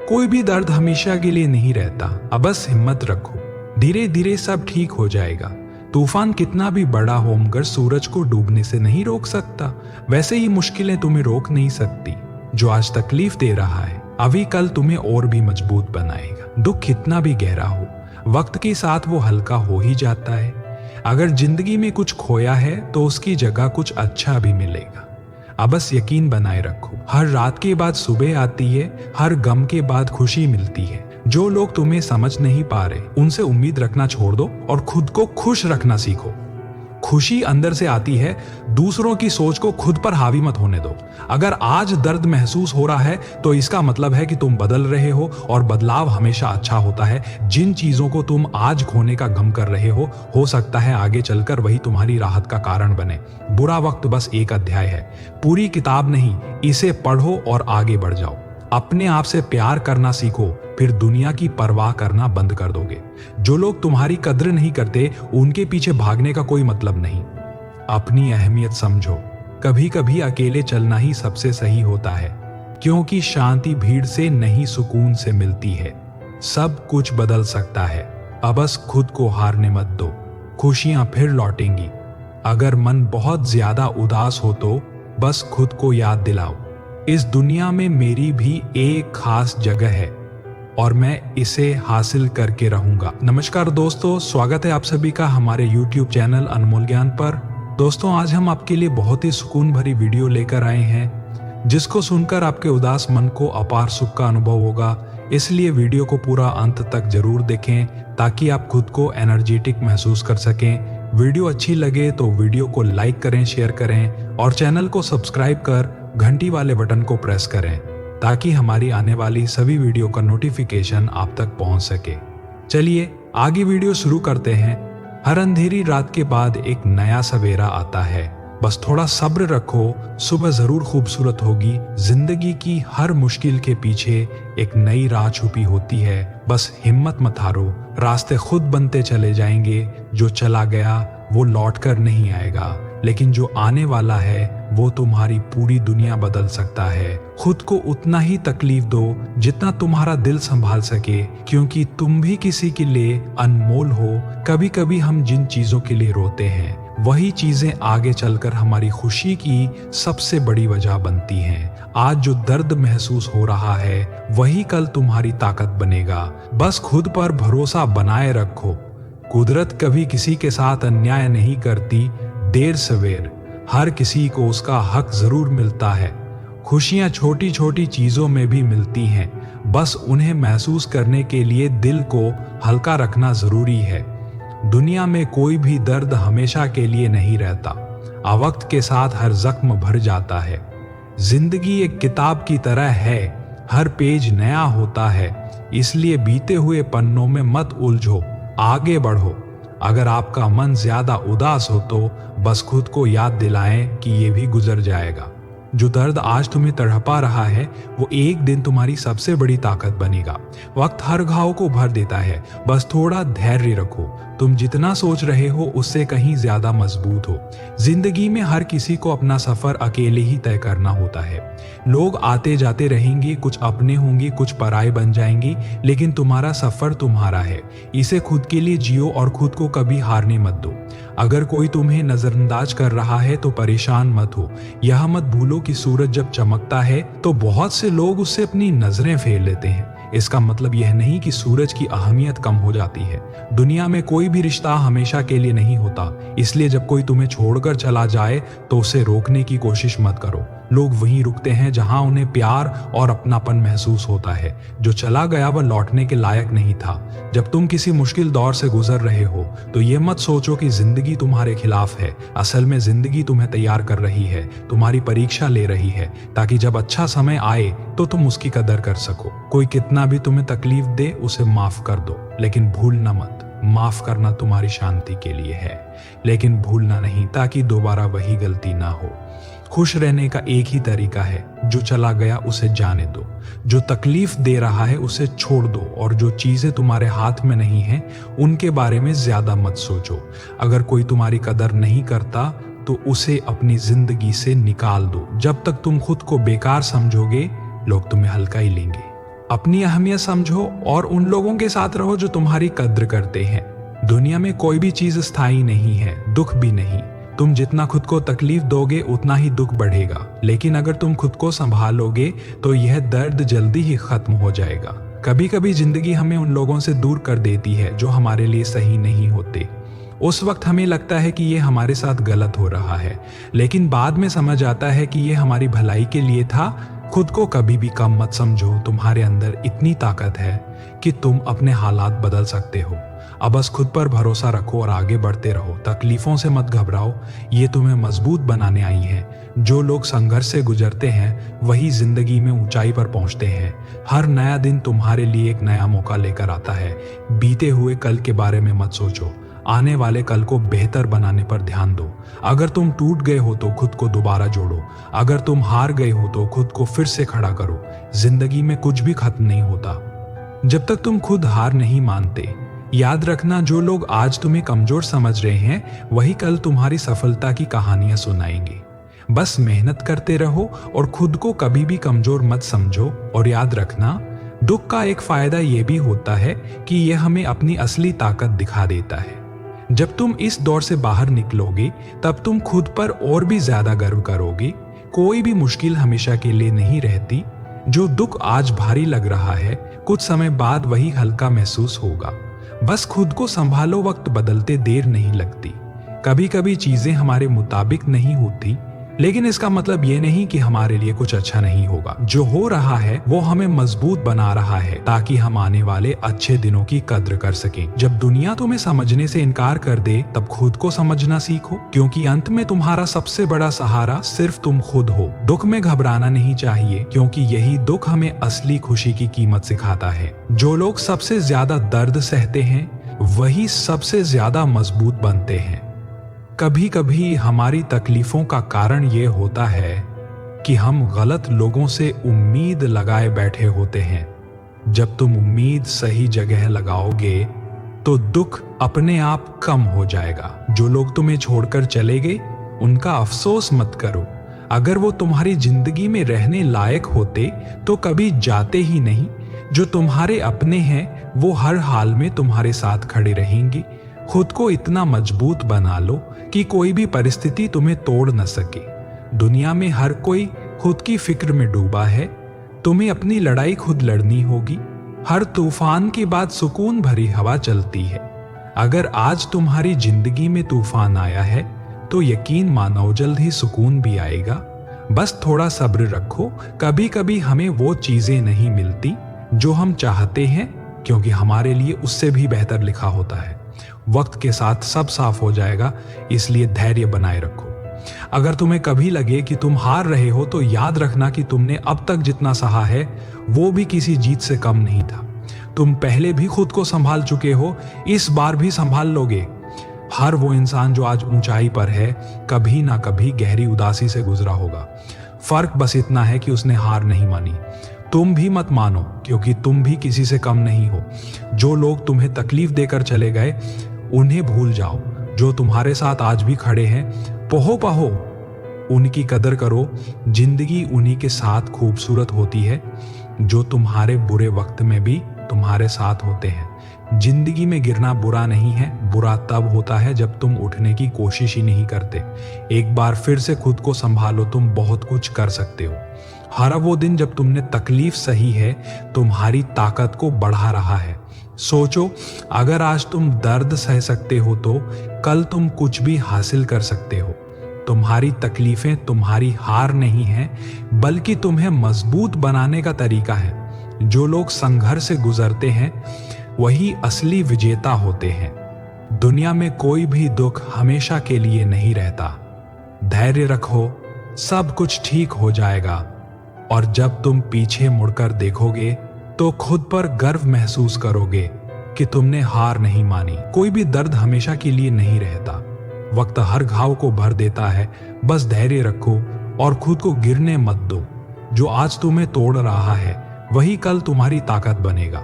कोई भी दर्द हमेशा के लिए नहीं रहता। अब बस हिम्मत रखो, धीरे धीरे सब ठीक हो जाएगा। तूफान कितना भी बड़ा हो मगर सूरज को डूबने से नहीं रोक सकता। वैसे ही मुश्किलें तुम्हें रोक नहीं सकती। जो आज तकलीफ दे रहा है अभी कल तुम्हें और भी मजबूत बनाएगा। दुख कितना भी गहरा हो वक्त के साथ वो हल्का हो ही जाता है। अगर जिंदगी में कुछ खोया है तो उसकी जगह कुछ अच्छा भी मिलेगा। अब बस यकीन बनाए रखो, हर रात के बाद सुबह आती है, हर गम के बाद खुशी मिलती है। जो लोग तुम्हें समझ नहीं पा रहे उनसे उम्मीद रखना छोड़ दो और खुद को खुश रखना सीखो। खुशी अंदर से आती है, दूसरों की सोच को खुद पर हावी मत होने दो। अगर आज दर्द महसूस हो रहा है तो इसका मतलब है कि तुम बदल रहे हो और बदलाव हमेशा अच्छा होता है। जिन चीजों को तुम आज खोने का गम कर रहे हो सकता है आगे चलकर वही तुम्हारी राहत का कारण बने। बुरा वक्त बस एक अध्याय है, पूरी किताब नहीं। इसे पढ़ो और आगे बढ़ जाओ। अपने आप से प्यार करना सीखो, फिर दुनिया की परवाह करना बंद कर दोगे। जो लोग तुम्हारी कद्र नहीं करते उनके पीछे भागने का कोई मतलब नहीं। अपनी अहमियत समझो, कभी कभी अकेले चलना ही सबसे सही होता है, क्योंकि शांति भीड़ से नहीं सुकून से मिलती है। सब कुछ बदल सकता है, अब बस खुद को हारने मत दो। खुशियां फिर लौटेंगी। अगर मन बहुत ज्यादा उदास हो तो बस खुद को याद दिलाओ, इस दुनिया में मेरी भी एक खास जगह है और मैं इसे हासिल करके रहूंगा। नमस्कार दोस्तों, स्वागत है आप सभी का हमारे YouTube चैनल अनमोल ज्ञान पर। दोस्तों, आज हम आपके लिए बहुत ही सुकून भरी वीडियो लेकर आए हैं, जिसको सुनकर आपके उदास मन को अपार सुख का अनुभव होगा। इसलिए वीडियो को पूरा अंत तक जरूर देखें ताकि आप खुद को एनर्जेटिक महसूस कर सकें। वीडियो अच्छी लगे तो वीडियो को लाइक करें, शेयर करें और चैनल को सब्सक्राइब कर घंटी वाले बटन को प्रेस करें ताकि हमारी आने वाली सभी वीडियो का नोटिफिकेशन आप तक पहुंच सके। चलिए आगे वीडियो शुरू करते हैं। हर अंधेरी रात के बाद एक नया सवेरा आता है, बस थोड़ा सब्र रखो, सुबह जरूर खूबसूरत होगी। जिंदगी की हर मुश्किल के पीछे एक नई राह छुपी होती है, बस हिम्मत मत हारो। रास्ते खुद बनते चले जाएंगे। जो चला गया वो लौट कर नहीं आएगा, लेकिन जो आने वाला है वो तुम्हारी पूरी दुनिया बदल सकता है। खुद को उतना ही तकलीफ दो जितना तुम्हारा दिल संभाल सके, क्योंकि तुम भी किसी के लिए अनमोल हो। कभी कभी हम जिन चीजों के लिए रोते हैं वही चीजें आगे चलकर हमारी खुशी की सबसे बड़ी वजह बनती हैं। आज जो दर्द महसूस हो रहा है वही कल तुम्हारी ताकत बनेगा। बस खुद पर भरोसा बनाए रखो। कुदरत कभी किसी के साथ अन्याय नहीं करती। देर सवेर हर किसी को उसका हक जरूर मिलता है। खुशियां छोटी छोटी चीजों में भी मिलती हैं, बस उन्हें महसूस करने के लिए दिल को हल्का रखना जरूरी है। दुनिया में कोई भी दर्द हमेशा के लिए नहीं रहता। वक्त के साथ हर जख्म भर जाता है। जिंदगी एक किताब की तरह है, हर पेज नया होता है। इसलिए बीते हुए पन्नों में मत उलझो, आगे बढ़ो। अगर आपका मन ज्यादा उदास हो तो बस खुद को याद दिलाएं कि ये भी गुजर जाएगा। जो दर्द आज तुम्हें तड़पा रहा है वो एक दिन तुम्हारी सबसे बड़ी ताकत बनेगा। वक्त हर घाव को भर देता है, बस थोड़ा धैर्य रखो। तुम जितना सोच रहे हो उससे कहीं ज्यादा मजबूत हो। जिंदगी में हर किसी को अपना सफर अकेले ही तय करना होता है। लोग आते जाते रहेंगे, कुछ अपने होंगे, कुछ पराये बन जाएंगी, लेकिन तुम्हारा सफर तुम्हारा है। इसे खुद के लिए जियो और खुद को कभी हारने मत दो। अगर कोई तुम्हें नजरअंदाज कर रहा है तो परेशान मत हो। यह मत भूलो कि सूरज जब चमकता है तो बहुत से लोग उससे अपनी नजरें फेर लेते हैं। इसका मतलब यह नहीं कि सूरज की अहमियत कम हो जाती है। दुनिया में कोई भी रिश्ता हमेशा के लिए नहीं होता, इसलिए जब कोई तुम्हें छोड़कर चला जाए तो उसे रोकने की कोशिश मत करो। लोग वहीं रुकते हैं जहां उन्हें प्यार और अपनापन महसूस होता है। जो चला गया वह लौटने के लायक नहीं था। जब तुम किसी मुश्किल दौर से गुजर रहे हो तो ये मत सोचो कि जिंदगी तुम्हारे खिलाफ है। असल में जिंदगी तुम्हें तैयार कर रही है, तुम्हारी परीक्षा ले रही है, ताकि जब अच्छा समय आए तो तुम उसकी कदर कर सको। कोई कितना भी तुम्हें तकलीफ दे उसे माफ कर दो, लेकिन भूलना मत। माफ करना तुम्हारी शांति के लिए है, लेकिन भूलना नहीं, ताकि दोबारा वही गलती ना हो। खुश रहने का एक ही तरीका है, जो चला गया उसे जाने दो। जो तकलीफ दे रहा है उसे छोड़ दो और जो चीजें तुम्हारे हाथ में नहीं हैं उनके बारे में ज्यादा मत सोचो। अगर कोई तुम्हारी कदर नहीं करता तो उसे अपनी जिंदगी से निकाल दो। जब तक तुम खुद को बेकार समझोगे लोग तुम्हें हल्का ही लेंगे। अपनी अहमियत समझो और उन लोगों के साथ रहो जो तुम्हारी कद्र करते हैं। दुनिया में कोई भी चीज स्थायी नहीं है, दुख भी नहीं। तुम जितना खुद को तकलीफ दोगे उतना ही दुख बढ़ेगा, लेकिन अगर तुम खुद को संभालोगे तो यह दर्द जल्दी ही खत्म हो जाएगा। कभी कभी जिंदगी हमें उन लोगों से दूर कर देती है जो हमारे लिए सही नहीं होते। उस वक्त हमें लगता है कि ये हमारे साथ गलत हो रहा है, लेकिन बाद में समझ आता है कि ये हमारी भलाई के लिए था। खुद को कभी भी कम मत समझो, तुम्हारे अंदर इतनी ताकत है कि तुम अपने हालात बदल सकते हो। अब बस खुद पर भरोसा रखो और आगे बढ़ते रहो। तकलीफों से मत घबराओ, ये तुम्हें मजबूत बनाने आई हैं। जो लोग संघर्ष से गुजरते हैं वही जिंदगी में ऊंचाई पर पहुंचते हैं। हर नया दिन तुम्हारे लिए एक नया मौका लेकर आता है। बीते हुए कल के बारे में मत सोचो, आने वाले कल को बेहतर बनाने पर ध्यान दो। अगर तुम टूट गए हो तो खुद को दोबारा जोड़ो। अगर तुम हार गए हो तो खुद को फिर से खड़ा करो। जिंदगी में कुछ भी खत्म नहीं होता जब तक तुम खुद हार नहीं मानते। याद रखना, जो लोग आज तुम्हें कमजोर समझ रहे हैं वही कल तुम्हारी सफलता की कहानियां सुनाएंगे। बस मेहनत करते रहो और खुद को कभी भी कमजोर मत समझो। और याद रखना, दुख का एक फायदा ये भी होता है कि यह हमें अपनी असली ताकत दिखा देता है। जब तुम इस दौर से बाहर निकलोगे तब तुम खुद पर और भी ज्यादा गर्व करोगे। कोई भी मुश्किल हमेशा के लिए नहीं रहती। जो दुख आज भारी लग रहा है कुछ समय बाद वही हल्का महसूस होगा। बस खुद को संभालो, वक्त बदलते देर नहीं लगती। कभी कभी चीजें हमारे मुताबिक नहीं होती, लेकिन इसका मतलब ये नहीं कि हमारे लिए कुछ अच्छा नहीं होगा। जो हो रहा है वो हमें मजबूत बना रहा है ताकि हम आने वाले अच्छे दिनों की कद्र कर सकें। जब दुनिया तुम्हें समझने से इनकार कर दे तब खुद को समझना सीखो, क्योंकि अंत में तुम्हारा सबसे बड़ा सहारा सिर्फ तुम खुद हो। दुख में घबराना नहीं चाहिए, क्योंकि यही दुख हमें असली खुशी की कीमत सिखाता है। जो लोग सबसे ज्यादा दर्द सहते हैं वही सबसे ज्यादा मजबूत बनते हैं। कभी कभी हमारी तकलीफों का कारण ये होता है कि हम गलत लोगों से उम्मीद लगाए बैठे होते हैं। जब तुम उम्मीद सही जगह लगाओगे तो दुख अपने आप कम हो जाएगा। जो लोग तुम्हें छोड़कर चले गए उनका अफसोस मत करो। अगर वो तुम्हारी जिंदगी में रहने लायक होते तो कभी जाते ही नहीं। जो तुम्हारे अपने हैं वो हर हाल में तुम्हारे साथ खड़े रहेंगे। खुद को इतना मजबूत बना लो कि कोई भी परिस्थिति तुम्हें तोड़ न सके। दुनिया में हर कोई खुद की फिक्र में डूबा है। तुम्हें अपनी लड़ाई खुद लड़नी होगी। हर तूफान के बाद सुकून भरी हवा चलती है। अगर आज तुम्हारी जिंदगी में तूफान आया है तो यकीन मानो जल्द ही सुकून भी आएगा। बस थोड़ा सब्र रखो। कभी कभी हमें वो चीजें नहीं मिलती जो हम चाहते हैं, क्योंकि हमारे लिए उससे भी बेहतर लिखा होता है। वक्त के साथ सब साफ हो जाएगा, इसलिए धैर्य बनाए रखो। अगर तुम्हें कभी लगे कि तुम हार रहे हो तो याद रखना कि तुमने अब तक जितना सहा है वो भी किसी जीत से कम नहीं था। तुम पहले भी खुद को संभाल चुके हो, इस बार भी संभाल लोगे। हर वो इंसान जो आज ऊंचाई पर है कभी ना कभी गहरी उदासी से गुजरा होगा। फर्क बस इतना है कि उसने हार नहीं मानी। तुम भी मत मानो, क्योंकि तुम भी किसी से कम नहीं हो। जो लोग तुम्हें तकलीफ देकर चले गए उन्हें भूल जाओ। जो तुम्हारे साथ आज भी खड़े हैं पहो उनकी कदर करो। जिंदगी उन्हीं के साथ खूबसूरत होती है जो तुम्हारे बुरे वक्त में भी तुम्हारे साथ होते हैं। जिंदगी में गिरना बुरा नहीं है, बुरा तब होता है जब तुम उठने की कोशिश ही नहीं करते। एक बार फिर से खुद को संभालो, तुम बहुत कुछ कर सकते हो। हर वो दिन जब तुमने तकलीफ सही है तुम्हारी ताकत को बढ़ा रहा है। सोचो, अगर आज तुम दर्द सह सकते हो तो कल तुम कुछ भी हासिल कर सकते हो। तुम्हारी तकलीफें तुम्हारी हार नहीं है, बल्कि तुम्हें मजबूत बनाने का तरीका है। जो लोग संघर्ष से गुजरते हैं वही असली विजेता होते हैं। दुनिया में कोई भी दुख हमेशा के लिए नहीं रहता। धैर्य रखो, सब कुछ ठीक हो जाएगा। और जब तुम पीछे मुड़कर देखोगे तो खुद पर गर्व महसूस करोगे कि तुमने हार नहीं मानी। कोई भी दर्द हमेशा के लिए नहीं रहता। वक्त हर घाव को भर देता है। बस धैर्य रखो और खुद को गिरने मत दो। जो आज तुम्हें तोड़ रहा है वही कल तुम्हारी ताकत बनेगा।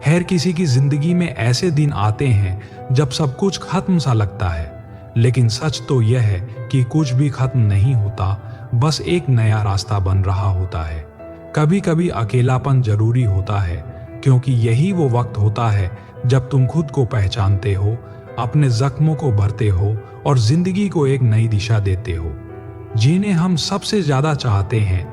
हर किसी की जिंदगी में ऐसे दिन आते हैं जब सब कुछ खत्म सा लगता है, लेकिन सच तो यह है कि कुछ भी खत्म नहीं होता, बस एक नया रास्ता बन रहा होता है। कभी कभी अकेलापन जरूरी होता है, क्योंकि यही वो वक्त होता है जब तुम खुद को पहचानते हो, अपने जख्मों को भरते हो और जिंदगी को एक नई दिशा देते हो। जिन्हें हम सबसे ज्यादा चाहते हैं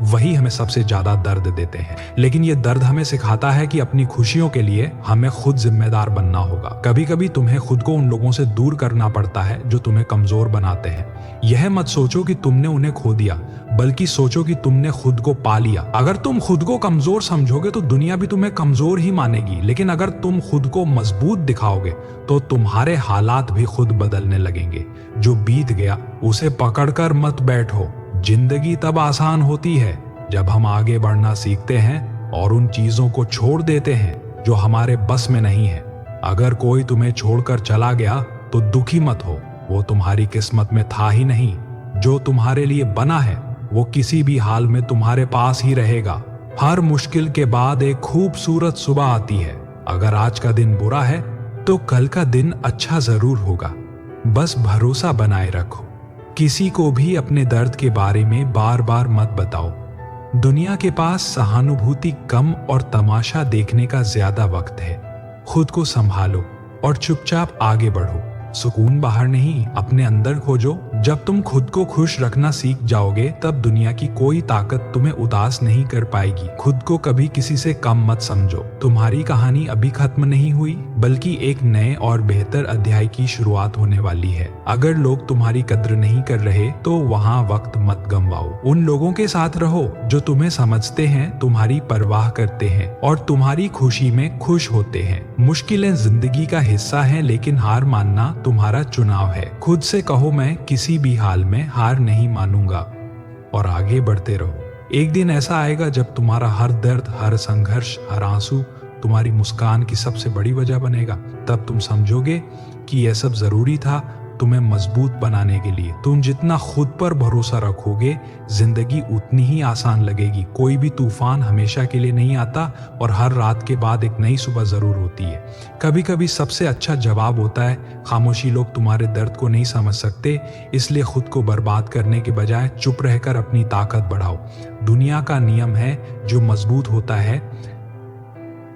वही हमें सबसे ज्यादा दर्द देते हैं, लेकिन ये दर्द हमें सिखाता है कि अपनी खुशियों के लिए हमें खुद जिम्मेदार बनना होगा। कभी कभी तुम्हें खुद को उन लोगों से दूर करना पड़ता है जो तुम्हें कमजोर बनाते हैं। यह मत सोचो कि तुमने उन्हें खो दिया, बल्कि सोचो कि तुमने खुद को पा लिया। अगर तुम खुद को कमजोर समझोगे तो दुनिया भी तुम्हें कमजोर ही मानेगी, लेकिन अगर तुम खुद को मजबूत दिखाओगे तो तुम्हारे हालात भी खुद बदलने लगेंगे। जो बीत गया उसे पकड़कर मत बैठो। जिंदगी तब आसान होती है जब हम आगे बढ़ना सीखते हैं और उन चीजों को छोड़ देते हैं जो हमारे बस में नहीं है। अगर कोई तुम्हें छोड़कर चला गया तो दुखी मत हो, वो तुम्हारी किस्मत में था ही नहीं। जो तुम्हारे लिए बना है वो किसी भी हाल में तुम्हारे पास ही रहेगा। हर मुश्किल के बाद एक खूबसूरत सुबह आती है। अगर आज का दिन बुरा है तो कल का दिन अच्छा जरूर होगा। बस भरोसा बनाए रखो। किसी को भी अपने दर्द के बारे में बार बार मत बताओ। दुनिया के पास सहानुभूति कम और तमाशा देखने का ज्यादा वक्त है। खुद को संभालो और चुपचाप आगे बढ़ो। सुकून बाहर नहीं, अपने अंदर खोजो। जब तुम खुद को खुश रखना सीख जाओगे तब दुनिया की कोई ताकत तुम्हें उदास नहीं कर पाएगी। खुद को कभी किसी से कम मत समझो। तुम्हारी कहानी अभी खत्म नहीं हुई, बल्कि एक नए और बेहतर अध्याय की शुरुआत होने वाली है। अगर लोग तुम्हारी कद्र नहीं कर रहे तो वहाँ वक्त मत गंवाओ। उन लोगों के साथ रहो जो तुम्हें समझते हैं, तुम्हारी परवाह करते हैं और तुम्हारी खुशी में खुश होते हैं। मुश्किलें जिंदगी का हिस्सा हैं, लेकिन हार मानना तुम्हारा चुनाव है। खुद से कहो, मैं किसी भी हाल में हार नहीं मानूंगा, और आगे बढ़ते रहो। एक दिन ऐसा आएगा जब तुम्हारा हर दर्द, हर संघर्ष, हर आंसू तुम्हारी मुस्कान की सबसे बड़ी वजह बनेगा। तब तुम समझोगे कि यह सब जरूरी था तुम्हें मजबूत बनाने के लिए। तुम जितना खुद पर भरोसा रखोगे, जिंदगी उतनी ही आसान लगेगी। कोई भी तूफान हमेशा के लिए नहीं आता और हर रात के बाद एक नई सुबह जरूर होती है। कभी कभी सबसे अच्छा जवाब होता है खामोशी। लोग तुम्हारे दर्द को नहीं समझ सकते, इसलिए खुद को बर्बाद करने के बजाय चुप रहकर अपनी ताकत बढ़ाओ। दुनिया का नियम है, जो मजबूत होता है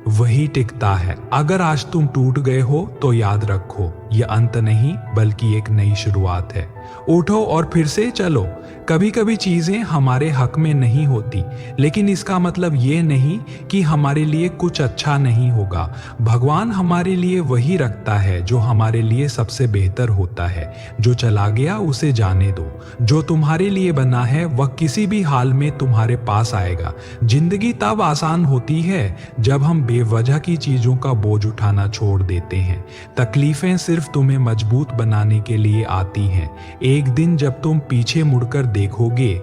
वही टिकता है। अगर आज तुम टूट गए हो तो याद रखो, यह अंत नहीं बल्कि एक नई शुरुआत है। उठो और फिर से चलो। कभी कभी चीजें हमारे हक में नहीं होती, लेकिन इसका मतलब ये नहीं कि हमारे लिए कुछ अच्छा नहीं होगा। भगवान हमारे लिए वही रखता है जो हमारे लिए सबसे बेहतर होता है। जो चला गया उसे जाने दो। जो तुम्हारे लिए बना है वह किसी भी हाल में तुम्हारे पास आएगा। जिंदगी तब आसान होती है जब हम बेवजह की चीजों का बोझ उठाना छोड़ देते हैं। तकलीफें सिर्फ तुम्हें मजबूत बनाने के लिए आती हैं। एक दिन जब तुम पीछे मुड़कर देखोगे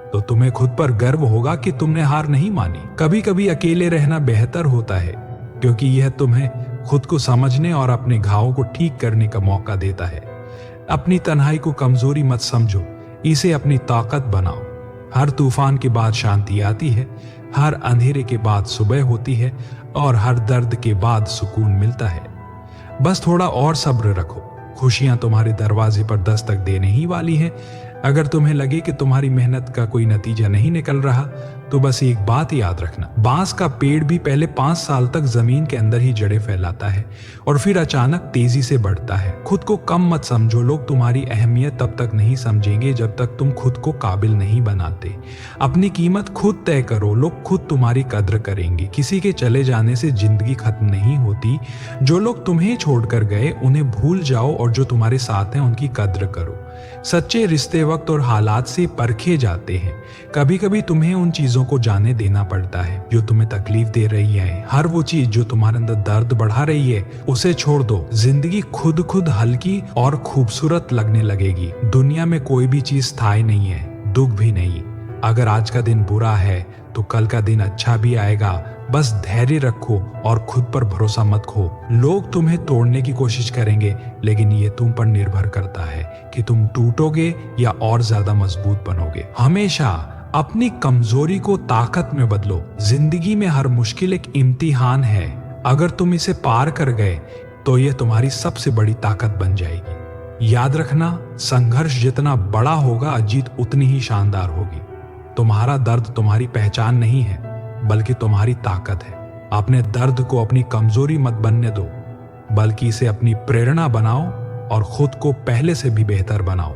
तो तुम्हें खुद पर गर्व होगा कि तुमने हार नहीं मानी। कभी कभी अकेले रहना बेहतर होता है, क्योंकि यह तुम्हें खुद को समझने और अपने घावों को ठीक करने का मौका देता है। अपनी तन्हाई को कमजोरी मत समझो, इसे अपनी ताकत बनाओ। हर तूफान के बाद शांति आती है, हर अंधेरे के बाद सुबह होती है और हर दर्द के बाद सुकून मिलता है। बस थोड़ा और सब्र रखो, खुशियां तुम्हारे दरवाजे पर दस्तक देने ही वाली हैं। अगर तुम्हें लगे कि तुम्हारी मेहनत का कोई नतीजा नहीं निकल रहा तो बस एक बात याद रखना, बांस का पेड़ भी पहले 5 साल तक जमीन के अंदर ही जड़ें फैलाता है और फिर अचानक तेजी से बढ़ता है। खुद को कम मत समझो। लोग तुम्हारी अहमियत तब तक नहीं समझेंगे जब तक तुम खुद को काबिल नहीं बनाते। अपनी कीमत खुद तय करो, लोग खुद तुम्हारी कद्र करेंगे। किसी के चले जाने से जिंदगी खत्म नहीं होती। जो लोग तुम्हें छोड़कर गए उन्हें भूल जाओ और जो तुम्हारे साथ हैं उनकी कद्र करो। सच्चे रिश्ते वक्त और हालात से परखे जाते हैं। कभी कभी तुम्हें उन चीजों को जाने देना पड़ता है जो तुम्हें तकलीफ दे रही है। हर वो चीज जो तुम्हारे अंदर दर्द बढ़ा रही है उसे छोड़ दो। जिंदगी खुद हल्की और खूबसूरत लगने लगेगी। दुनिया में कोई भी चीज स्थायी नहीं है, दुख भी नहीं। अगर आज का दिन बुरा है तो कल का दिन अच्छा भी आएगा। बस धैर्य रखो और खुद पर भरोसा मत खो। लोग तुम्हें तोड़ने की कोशिश करेंगे, लेकिन ये तुम पर निर्भर करता है कि तुम टूटोगे या और ज्यादा मजबूत बनोगे। हमेशा अपनी कमजोरी को ताकत में बदलो। जिंदगी में हर मुश्किल एक इम्तिहान है। अगर तुम इसे पार कर गए तो यह तुम्हारी सबसे बड़ी ताकत बन जाएगी। याद रखना, संघर्ष जितना बड़ा होगा, जीत उतनी ही शानदार होगी। तुम्हारा दर्द तुम्हारी पहचान नहीं है, बल्कि तुम्हारी ताकत है। अपने दर्द को अपनी कमजोरी मत बनने दो, बल्कि इसे अपनी प्रेरणा बनाओ और खुद को पहले से भी बेहतर बनाओ।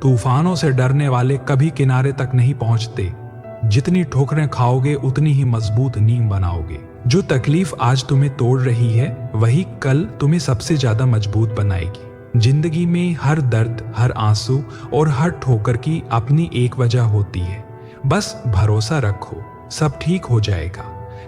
तूफानों से डरने वाले कभी किनारे तक नहीं पहुंचते। जितनी ठोकरें खाओगे उतनी ही मजबूत नींव बनाओगे। जो तकलीफ आज तुम्हें तोड़ रही है, वही कल तुम्हें सबसे ज्यादा मजबूत बनाएगी। जिंदगी में हर दर्द, हर आंसू और हर ठोकर की अपनी एक वजह होती है। बस भरोसा रखो, सब ठीक हो जाएगा।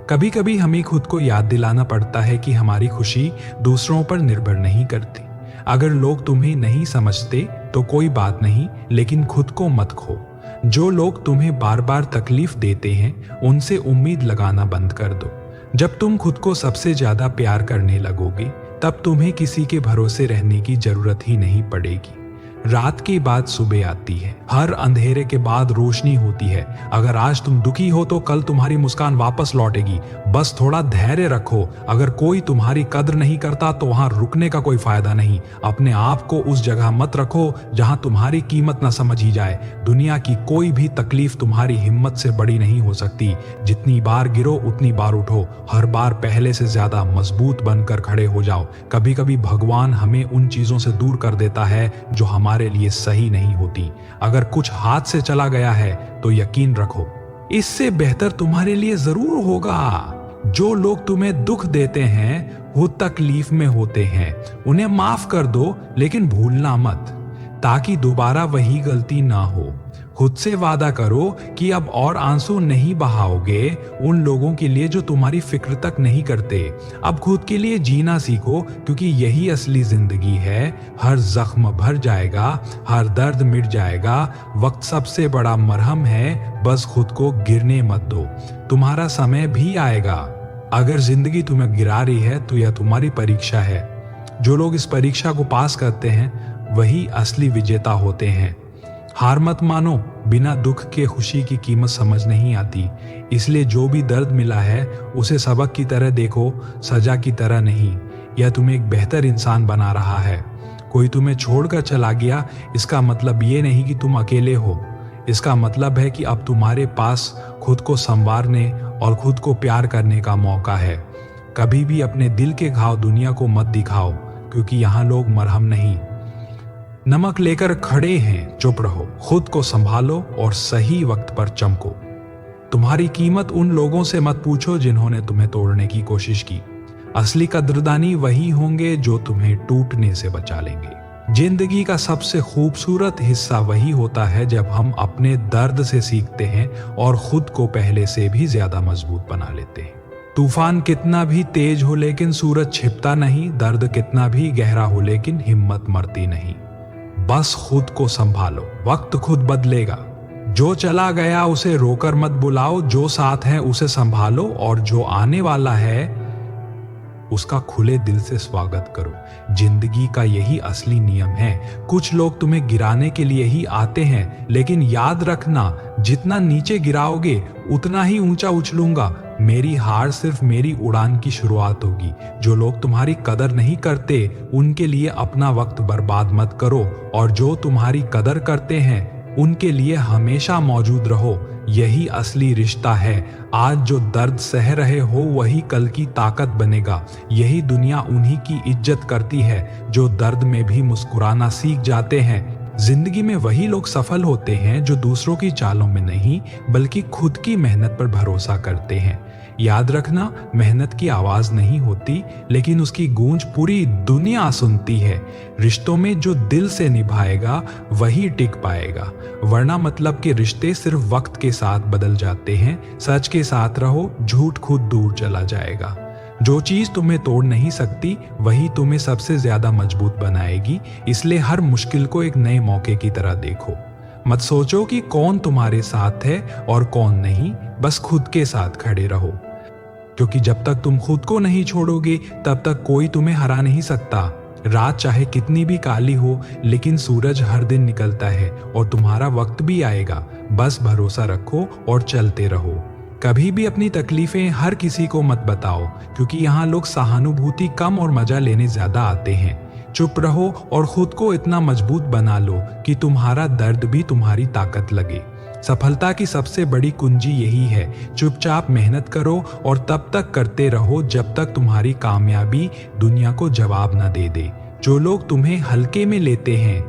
कभी कभी हमें खुद को याद दिलाना पड़ता है कि हमारी खुशी दूसरों पर निर्भर नहीं करती। अगर लोग तुम्हें नहीं समझते तो कोई बात नहीं, लेकिन खुद को मत खो। जो लोग तुम्हें बार बार तकलीफ देते हैं, उनसे उम्मीद लगाना बंद कर दो। जब तुम खुद को सबसे ज्यादा प्यार करने लगोगे, तब तुम्हें किसी के भरोसे रहने की जरूरत ही नहीं पड़ेगी। रात के बाद सुबह आती है, हर अंधेरे के बाद रोशनी होती है। अगर आज तुम दुखी हो तो कल तुम्हारी मुस्कान वापस लौटेगी। बस थोड़ा धैर्य रखो। अगर कोई तुम्हारी कद्र नहीं करता तो वहां रुकने का कोई फायदा नहीं। अपने आप को उस जगह मत रखो जहां तुम्हारी कीमत न समझी जाए। दुनिया की कोई भी तकलीफ तुम्हारी हिम्मत से बड़ी नहीं हो सकती। जितनी बार गिरो उतनी बार उठो। हर बार पहले से ज्यादा मजबूत बनकर खड़े हो जाओ। कभी कभी भगवान हमें उन चीजों से दूर कर देता है जो हमारे लिए सही नहीं होती। अगर कुछ हाथ से चला गया है तो यकीन रखो, इससे बेहतर तुम्हारे लिए जरूर होगा। जो लोग तुम्हें दुख देते हैं वो तकलीफ में होते हैं। उन्हें माफ कर दो, लेकिन भूलना मत, ताकि दोबारा वही गलती ना हो। खुद से वादा करो कि अब और आंसू नहीं बहाओगे उन लोगों के लिए जो तुम्हारी फिक्र तक नहीं करते। अब खुद के लिए जीना सीखो, क्योंकि यही असली जिंदगी है। हर जख्म भर जाएगा, हर दर्द मिट जाएगा। वक्त सबसे बड़ा मरहम है, बस खुद को गिरने मत दो। तुम्हारा समय भी आएगा। अगर जिंदगी तुम्हें गिरा रही है तो यह तुम्हारी परीक्षा है। जो लोग इस परीक्षा को पास करते हैं वही असली विजेता होते हैं। हार मत मानो, बिना दुख के खुशी की कीमत समझ नहीं आती। इसलिए जो भी दर्द मिला है उसे सबक की तरह देखो, सजा की तरह नहीं। यह तुम्हें एक बेहतर इंसान बना रहा है। कोई तुम्हें छोड़कर चला गया, इसका मतलब ये नहीं कि तुम अकेले हो। इसका मतलब है कि अब तुम्हारे पास खुद को संवारने और खुद को प्यार करने का मौका है। कभी भी अपने दिल के घाव दुनिया को मत दिखाओ, क्योंकि यहाँ लोग मरहम नहीं, नमक लेकर खड़े हैं। चुप रहो, खुद को संभालो और सही वक्त पर चमको। तुम्हारी कीमत उन लोगों से मत पूछो जिन्होंने तुम्हें तोड़ने की कोशिश की। असली कद्रदानी वही होंगे जो तुम्हें टूटने से बचा लेंगे। जिंदगी का सबसे खूबसूरत हिस्सा वही होता है जब हम अपने दर्द से सीखते हैं और खुद को पहले से भी ज्यादा मजबूत बना लेते हैं। तूफान कितना भी तेज हो लेकिन सूरज छिपता नहीं। दर्द कितना भी गहरा हो लेकिन हिम्मत मरती नहीं। बस खुद को संभालो, वक्त खुद बदलेगा। जो चला गया उसे रोकर मत बुलाओ, जो साथ है उसे संभालो और जो आने वाला है उसका खुले दिल से स्वागत करो। जिंदगी का यही असली नियम है। कुछ लोग तुम्हें गिराने के लिए ही आते हैं, लेकिन याद रखना, जितना नीचे गिराओगे उतना ही ऊंचा उछलूंगा। मेरी हार सिर्फ मेरी उड़ान की शुरुआत होगी। जो लोग तुम्हारी कदर नहीं करते उनके लिए अपना वक्त बर्बाद मत करो, और जो तुम्हारी कदर करते हैं उनके लिए हमेशा मौजूद रहो। यही असली रिश्ता है। आज जो दर्द सह रहे हो वही कल की ताकत बनेगा। यही दुनिया उन्हीं की इज्जत करती है जो दर्द में भी मुस्कुराना सीख जाते हैं। जिंदगी में वही लोग सफल होते हैं जो दूसरों की चालों में नहीं, बल्कि खुद की मेहनत पर भरोसा करते हैं। याद रखना, मेहनत की आवाज नहीं होती, लेकिन उसकी गूंज पूरी दुनिया सुनती है। रिश्तों में जो दिल से निभाएगा वही टिक पाएगा, वरना मतलब के रिश्ते सिर्फ वक्त के साथ बदल जाते हैं। सच के साथ रहो, झूठ खुद दूर चला जाएगा। जो चीज तुम्हें तोड़ नहीं सकती वही तुम्हें सबसे ज्यादा मजबूत बनाएगी। इसलिए हर मुश्किल को एक नए मौके की तरह देखो। मत सोचो कि कौन तुम्हारे साथ है और कौन नहीं, बस खुद के साथ खड़े रहो, क्योंकि जब तक तुम खुद को नहीं छोड़ोगे तब तक कोई तुम्हें हरा नहीं सकता। रात चाहे कितनी भी काली हो, लेकिन सूरज हर दिन निकलता है और तुम्हारा वक्त भी आएगा। बस भरोसा रखो और चलते रहो। कभी भी अपनी तकलीफें हर किसी को मत बताओ, क्योंकि यहाँ लोग सहानुभूति कम और मजा लेने ज्यादा आते हैं। चुप रहो और खुद को इतना मजबूत बना लो कि तुम्हारा दर्द भी तुम्हारी ताकत लगे। सफलता की सबसे बड़ी कुंजी यही है, चुपचाप मेहनत करो और तब तक करते रहो जब तक तुम्हारी कामयाबी दुनिया को जवाब न दे दे। जो लोग तुम्हें हल्के में लेते हैं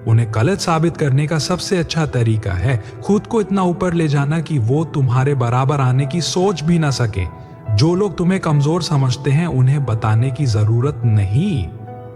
उन्हें गलत साबित करने का सबसे अच्छा तरीका है खुद को इतना ऊपर ले जाना कि वो तुम्हारे बराबर आने की सोच भी ना सके। जो लोग तुम्हें कमजोर समझते हैं उन्हें बताने की जरूरत नहीं,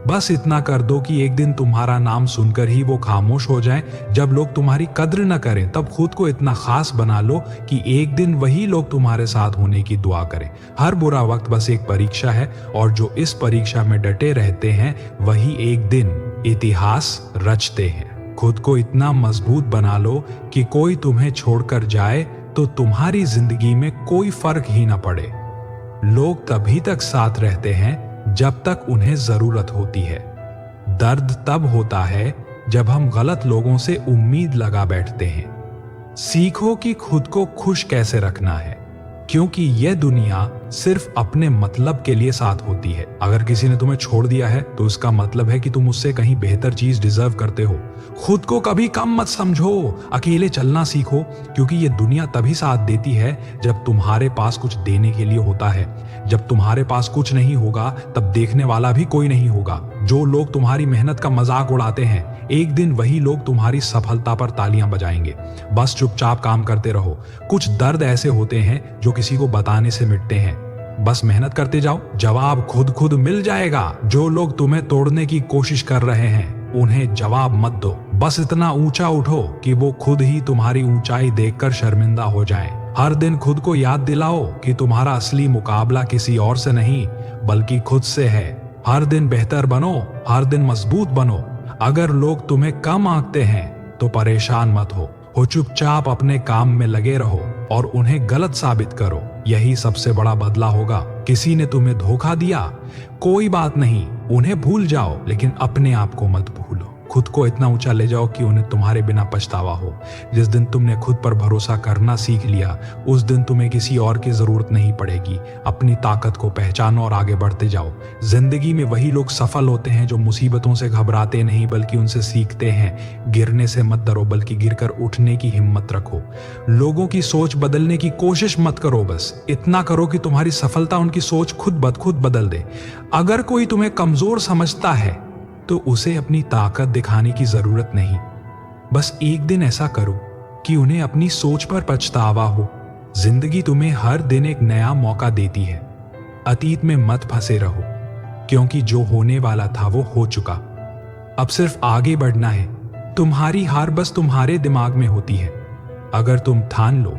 बस इतना कर दो कि एक दिन तुम्हारा नाम सुनकर ही वो खामोश हो जाएं। जब लोग तुम्हारी कद्र न करें तब खुद को इतना खास बना लो कि एक दिन वही लोग तुम्हारे साथ होने की दुआ करें। हर बुरा वक्त बस एक परीक्षा है और जो इस परीक्षा में डटे रहते हैं वही एक दिन इतिहास रचते हैं। खुद को इतना मजबूत बना लो कि कोई तुम्हें छोड़कर जाए तो तुम्हारी जिंदगी में कोई फर्क ही ना पड़े। लोग तभी तक साथ रहते हैं जब तक उन्हें जरूरत होती है। दर्द तब होता है जब हम गलत लोगों से उम्मीद लगा बैठते हैं। सीखो कि खुद को खुश कैसे रखना है, क्योंकि यह दुनिया सिर्फ अपने मतलब के लिए साथ होती है। अगर किसी ने तुम्हें छोड़ दिया है तो इसका मतलब है कि तुम उससे कहीं बेहतर चीज डिजर्व करते हो। खुद को कभी कम मत समझो, अकेले चलना सीखो, क्योंकि ये दुनिया तभी साथ देती है जब तुम्हारे पास कुछ देने के लिए होता है। जब तुम्हारे पास कुछ नहीं होगा तब देखने वाला भी कोई नहीं होगा। जो लोग तुम्हारी मेहनत का मजाक उड़ाते हैं एक दिन वही लोग तुम्हारी सफलता पर तालियां बजाएंगे। बस चुपचाप काम करते रहो। कुछ दर्द ऐसे होते हैं जो किसी को बताने से मिटते हैं। बस मेहनत करते जाओ, जवाब खुद मिल जाएगा। जो लोग तुम्हें तोड़ने की कोशिश कर रहे हैं उन्हें जवाब मत दो, बस इतना ऊंचा उठो कि वो खुद ही तुम्हारी ऊंचाई देखकर शर्मिंदा हो जाएं। हर दिन खुद को याद दिलाओ कि तुम्हारा असली मुकाबला किसी और से नहीं बल्कि खुद से है। हर दिन बेहतर बनो, हर दिन मजबूत बनो। अगर लोग तुम्हें कम आंकते हैं तो परेशान मत हो चुपचाप अपने काम में लगे रहो और उन्हें गलत साबित करो। यही सबसे बड़ा बदला होगा। किसी ने तुम्हें धोखा दिया, कोई बात नहीं, उन्हें भूल जाओ, लेकिन अपने आप को मत भूलो। खुद को इतना ऊंचा ले जाओ कि उन्हें तुम्हारे बिना पछतावा हो। जिस दिन तुमने खुद पर भरोसा करना सीख लिया उस दिन तुम्हें किसी और की जरूरत नहीं पड़ेगी। अपनी ताकत को पहचानो और आगे बढ़ते जाओ। जिंदगी में वही लोग सफल होते हैं जो मुसीबतों से घबराते नहीं बल्कि उनसे सीखते हैं। गिरने से मत डरो बल्कि गिरकर उठने की हिम्मत रखो। लोगों की सोच बदलने की कोशिश मत करो, बस इतना करो कि तुम्हारी सफलता उनकी सोच खुद ब खुद बदल दे। अगर कोई तुम्हें कमजोर समझता है तो उसे अपनी ताकत दिखाने की जरूरत नहीं। बस एक दिन ऐसा करो कि उन्हें अपनी सोच पर पछतावा हो। जिंदगी तुम्हें हर दिन एक नया मौका देती है। अतीत में मत फंसे रहो, क्योंकि जो होने वाला था वो हो चुका। अब सिर्फ आगे बढ़ना है। तुम्हारी हार बस तुम्हारे दिमाग में होती है। अगर तुम ठान लो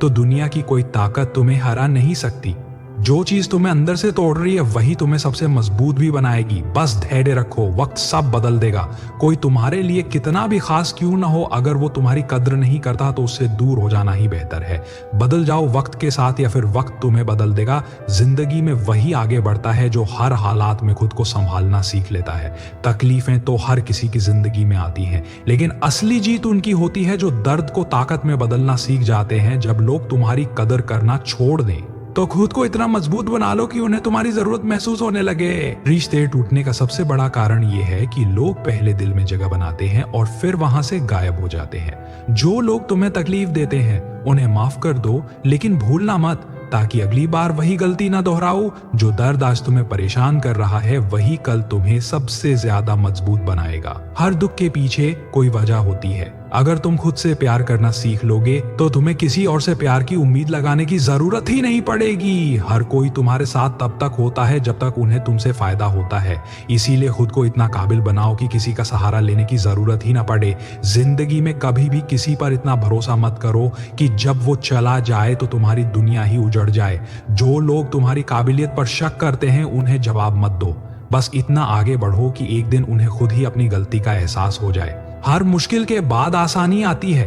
तो दुनिया की कोई ताकत तुम्हें हरा नहीं सकती। जो चीज तुम्हें अंदर से तोड़ रही है वही तुम्हें सबसे मजबूत भी बनाएगी। बस धैर्य रखो, वक्त सब बदल देगा। कोई तुम्हारे लिए कितना भी खास क्यों ना हो, अगर वो तुम्हारी कद्र नहीं करता तो उससे दूर हो जाना ही बेहतर है। बदल जाओ वक्त के साथ या फिर वक्त तुम्हें बदल देगा। जिंदगी में वही आगे बढ़ता है जो हर हालात में खुद को संभालना सीख लेता है। तकलीफें तो हर किसी की जिंदगी में आती हैं, लेकिन असली जीत उनकी होती है जो दर्द को ताकत में बदलना सीख जाते हैं। जब लोग तुम्हारी कदर करना छोड़ दें तो खुद को इतना मजबूत बना लो कि उन्हें तुम्हारी जरूरत महसूस होने लगे। रिश्ते टूटने का सबसे बड़ा कारण यह है कि लोग पहले दिल में जगह बनाते हैं और फिर वहां से गायब हो जाते हैं। जो लोग तुम्हें तकलीफ देते हैं उन्हें माफ कर दो, लेकिन भूलना मत, ताकि अगली बार वही गलती ना दोहराओ। जो दर्द आज तुम्हें परेशान कर रहा है वही कल तुम्हें सबसे ज्यादा मजबूत बनाएगा। हर दुख के पीछे कोई वजह होती है। अगर तुम खुद से प्यार करना सीख लोगे तो तुम्हें किसी और से प्यार की उम्मीद लगाने की जरूरत ही नहीं पड़ेगी। हर कोई तुम्हारे साथ तब तक होता है जब तक उन्हें तुमसे फायदा होता है। इसीलिए खुद को इतना काबिल बनाओ कि किसी का सहारा लेने की जरूरत ही ना पड़े। जिंदगी में कभी भी किसी पर इतना भरोसा मत करो कि जब वो चला जाए तो तुम्हारी दुनिया ही उजड़ जाए। जो लोग तुम्हारी काबिलियत पर शक करते हैं उन्हें जवाब मत दो। बस इतना आगे बढ़ो कि एक दिन उन्हें खुद ही अपनी गलती का एहसास हो जाए। हर मुश्किल के बाद आसानी आती है,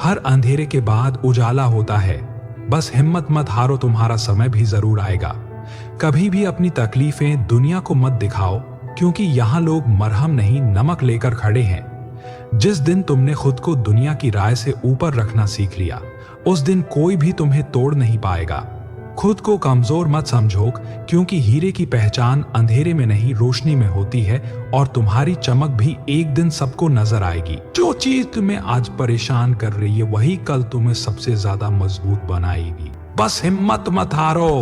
हर अंधेरे के बाद उजाला होता है। बस हिम्मत मत हारो, तुम्हारा समय भी जरूर आएगा। कभी भी अपनी तकलीफें दुनिया को मत दिखाओ, क्योंकि यहाँ लोग मरहम नहीं नमक लेकर खड़े हैं। जिस दिन तुमने खुद को दुनिया की राय से ऊपर रखना सीख लिया उस दिन कोई भी तुम्हें तोड़ नहीं पाएगा। खुद को कमजोर मत समझो, क्योंकि हीरे की पहचान अंधेरे में नहीं रोशनी में होती है, और तुम्हारी चमक भी एक दिन सबको नजर आएगी। जो चीज तुम्हें आज परेशान कर रही है वही कल तुम्हें सबसे ज्यादा मजबूत बनाएगी। बस हिम्मत मत हारो।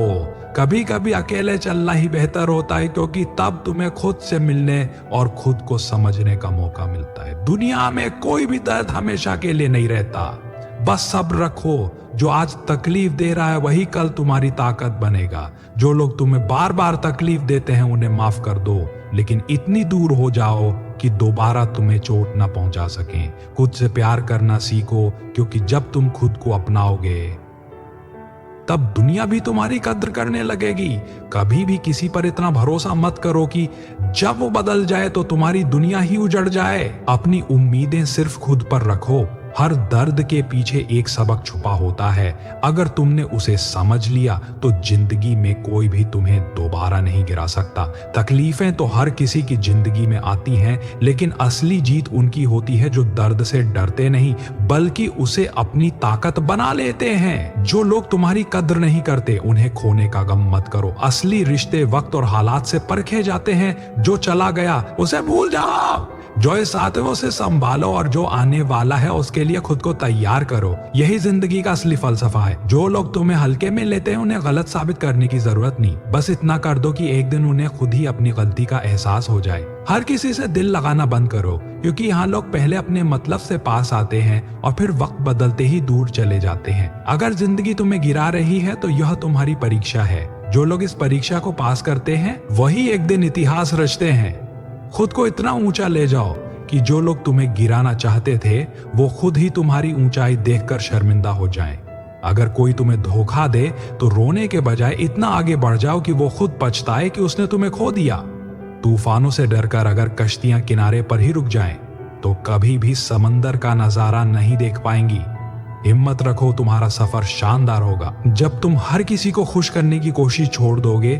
कभी कभी अकेले चलना ही बेहतर होता है, क्योंकि तब तुम्हें खुद से मिलने और खुद को समझने का मौका मिलता है। दुनिया में कोई भी दर्द हमेशा के लिए नहीं रहता। बस सब्र रखो। जो आज तकलीफ दे रहा है वही कल तुम्हारी ताकत बनेगा। जो लोग तुम्हें बार बार तकलीफ देते हैं उन्हें माफ कर दो, लेकिन इतनी दूर हो जाओ कि दोबारा तुम्हें चोट न पहुंचा सकें। खुद से प्यार करना सीखो, क्योंकि जब तुम खुद को अपनाओगे तब दुनिया भी तुम्हारी कद्र करने लगेगी। कभी भी किसी पर इतना भरोसा मत करो कि जब वो बदल जाए तो तुम्हारी दुनिया ही उजड़ जाए। अपनी उम्मीदें सिर्फ खुद पर रखो। हर दर्द के पीछे एक सबक छुपा होता है। अगर तुमने उसे समझ लिया तो जिंदगी में कोई भी तुम्हें दोबारा नहीं गिरा सकता। तकलीफें तो हर किसी की जिंदगी में आती हैं, लेकिन असली जीत उनकी होती है जो दर्द से डरते नहीं बल्कि उसे अपनी ताकत बना लेते हैं। जो लोग तुम्हारी कद्र नहीं करते उन्हें खोने का गम मत करो। असली रिश्ते वक्त और हालात से परखे जाते हैं। जो चला गया उसे भूल जाओ, जो इस साथ है उसे संभालो, और जो आने वाला है उसके लिए खुद को तैयार करो। यही जिंदगी का असली फलसफा है। जो लोग तुम्हें हल्के में लेते हैं उन्हें गलत साबित करने की जरूरत नहीं। बस इतना कर दो कि एक दिन उन्हें खुद ही अपनी गलती का एहसास हो जाए। हर किसी से दिल लगाना बंद करो, क्योंकि यहाँ लोग पहले अपने मतलब से पास आते हैं और फिर वक्त बदलते ही दूर चले जाते हैं। अगर जिंदगी तुम्हें गिरा रही है तो यह तुम्हारी परीक्षा है। जो लोग इस परीक्षा को पास करते हैं वही एक दिन इतिहास रचते हैं। खुद को इतना ऊंचा ले जाओ कि जो लोग तुम्हें गिराना चाहते थे वो खुद ही तुम्हारी ऊंचाई देखकर शर्मिंदा हो जाएं। अगर कोई तुम्हें धोखा दे तो रोने के बजाय इतना आगे बढ़ जाओ कि वो खुद पछताए कि उसने तुम्हें खो दिया। तूफानों से डरकर अगर कश्तियां किनारे पर ही रुक जाएं तो कभी भी समंदर का नजारा नहीं देख पाएंगी। हिम्मत रखो, तुम्हारा सफर शानदार होगा। जब तुम हर किसी को खुश करने की कोशिश छोड़ दोगे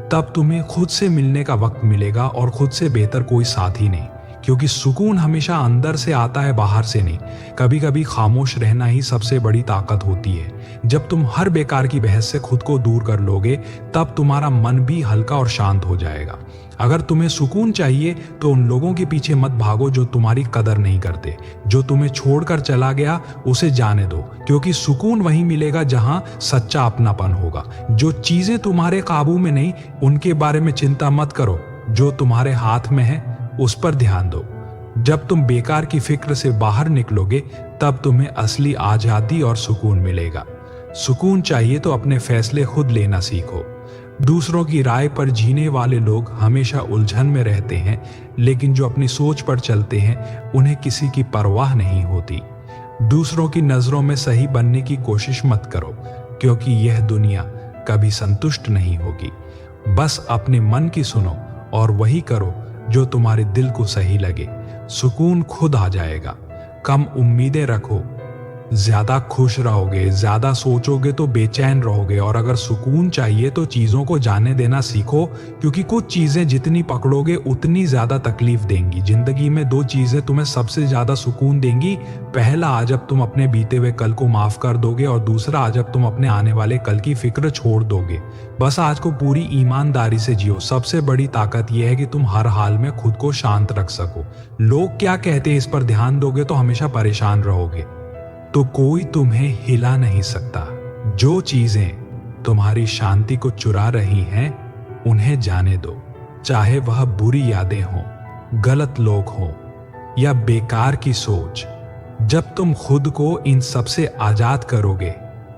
तब तुम्हें खुद से मिलने का वक्त मिलेगा, और खुद से बेहतर कोई साथी नहीं, क्योंकि सुकून हमेशा अंदर से आता है, बाहर से नहीं। कभी कभी खामोश रहना ही सबसे बड़ी ताकत होती है। जब तुम हर बेकार की बहस से खुद को दूर कर लोगे तब तुम्हारा मन भी हल्का और शांत हो जाएगा। अगर तुम्हें सुकून चाहिए तो उन लोगों के पीछे मत भागो जो तुम्हारी कदर नहीं करते। जो तुम्हें छोड़कर चला गया उसे जाने दो, क्योंकि सुकून वहीं मिलेगा जहां सच्चा अपनापन होगा। जो चीजें तुम्हारे काबू में नहीं उनके बारे में चिंता मत करो। जो तुम्हारे हाथ में है उस पर ध्यान दो। जब तुम बेकार की फिक्र से बाहर निकलोगे तब तुम्हें असली आजादी और सुकून मिलेगा। सुकून चाहिए तो अपने फैसले खुद लेना सीखो। दूसरों की राय पर जीने वाले लोग हमेशा उलझन में रहते हैं, लेकिन जो अपनी सोच पर चलते हैं उन्हें किसी की परवाह नहीं होती। दूसरों की नजरों में सही बनने की कोशिश मत करो, क्योंकि यह दुनिया कभी संतुष्ट नहीं होगी। बस अपने मन की सुनो और वही करो जो तुम्हारे दिल को सही लगे। सुकून खुद आ जाएगा। कम उम्मीदें रखो, ज्यादा खुश रहोगे। ज्यादा सोचोगे तो बेचैन रहोगे। और अगर सुकून चाहिए तो चीजों को जाने देना सीखो, क्योंकि कुछ चीजें जितनी पकड़ोगे उतनी ज्यादा तकलीफ देंगी। जिंदगी में दो चीजें तुम्हें सबसे ज्यादा सुकून देंगी। पहला, जब तुम अपने बीते हुए कल को माफ कर दोगे, और दूसरा, जब तुम अपने आने वाले कल की फिक्र छोड़ दोगे। बस आज को पूरी ईमानदारी से जियो। सबसे बड़ी ताकत यह है कि तुम हर हाल में खुद को शांत रख सको। लोग क्या कहते हैं इस पर ध्यान दोगे तो हमेशा परेशान रहोगे, तो कोई तुम्हें हिला नहीं सकता। जो चीजें तुम्हारी शांति को चुरा रही हैं उन्हें जाने दो, चाहे वह बुरी यादें हों, गलत लोग हों या बेकार की सोच। जब तुम खुद को इन सब से आजाद करोगे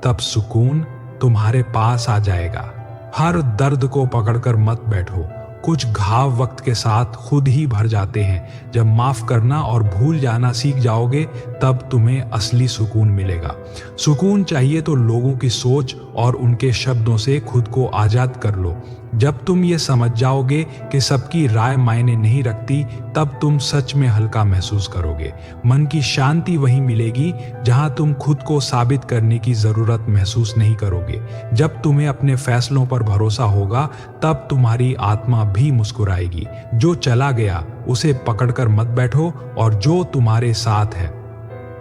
तब सुकून तुम्हारे पास आ जाएगा। हर दर्द को पकड़कर मत बैठो। कुछ घाव वक्त के साथ खुद ही भर जाते हैं। जब माफ करना और भूल जाना सीख जाओगे तब तुम्हें असली सुकून मिलेगा। सुकून चाहिए तो लोगों की सोच और उनके शब्दों से खुद को आजाद कर लो। जब तुम ये समझ जाओगे कि सबकी राय मायने नहीं रखती तब तुम सच में हल्का महसूस करोगे। मन की शांति वहीं मिलेगी जहां तुम खुद को साबित करने की जरूरत महसूस नहीं करोगे। जब तुम्हें अपने फैसलों पर भरोसा होगा तब तुम्हारी आत्मा भी मुस्कुराएगी। जो चला गया उसे पकड़कर मत बैठो, और जो तुम्हारे साथ है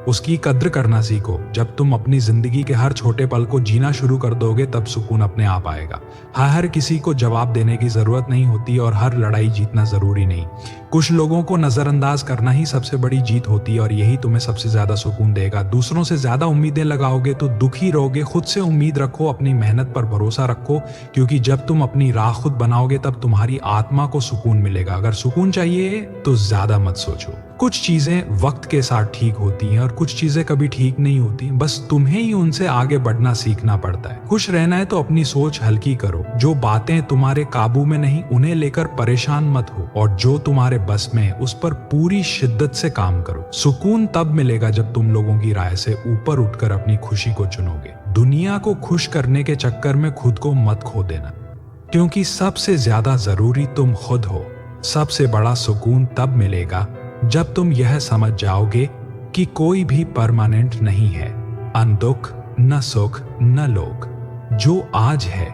उसकी कद्र करना सीखो। जब तुम अपनी जिंदगी के हर छोटे पल को जीना शुरू कर दोगे तब सुकून अपने आप आएगा। हर किसी को जवाब देने की जरूरत नहीं होती और हर लड़ाई जीतना जरूरी नहीं। कुछ लोगों को नजरअंदाज करना ही सबसे बड़ी जीत होती है और यही तुम्हें सबसे ज्यादा सुकून देगा। दूसरों से ज्यादा उम्मीदें लगाओगे तो दुखी रहोगे। खुद से उम्मीद रखो, अपनी मेहनत पर भरोसा रखो, क्योंकि जब तुम अपनी राह खुद बनाओगे तब तुम्हारी आत्मा को सुकून मिलेगा। अगर सुकून चाहिए तो ज्यादा मत सोचो। कुछ चीजें वक्त के साथ ठीक होती हैं और कुछ चीजें कभी ठीक नहीं होती, बस तुम्हें ही उनसे आगे बढ़ना सीखना पड़ता है। खुश रहना है तो अपनी सोच हल्की करो। जो बातें तुम्हारे काबू में नहीं उन्हें लेकर परेशान मत हो, और जो तुम्हारे बस में है उस पर पूरी शिद्दत से काम करो। सुकून तब मिलेगा जब तुम लोगों की राय से ऊपर उठकर अपनी खुशी को चुनोगे। दुनिया को खुश करने के चक्कर में खुद को मत खो देना, क्योंकि सबसे ज्यादा जरूरी तुम खुद हो। सबसे बड़ा सुकून तब मिलेगा जब तुम यह समझ जाओगे कि कोई भी परमानेंट नहीं है। न दुख, न सुख, न लोग। जो आज है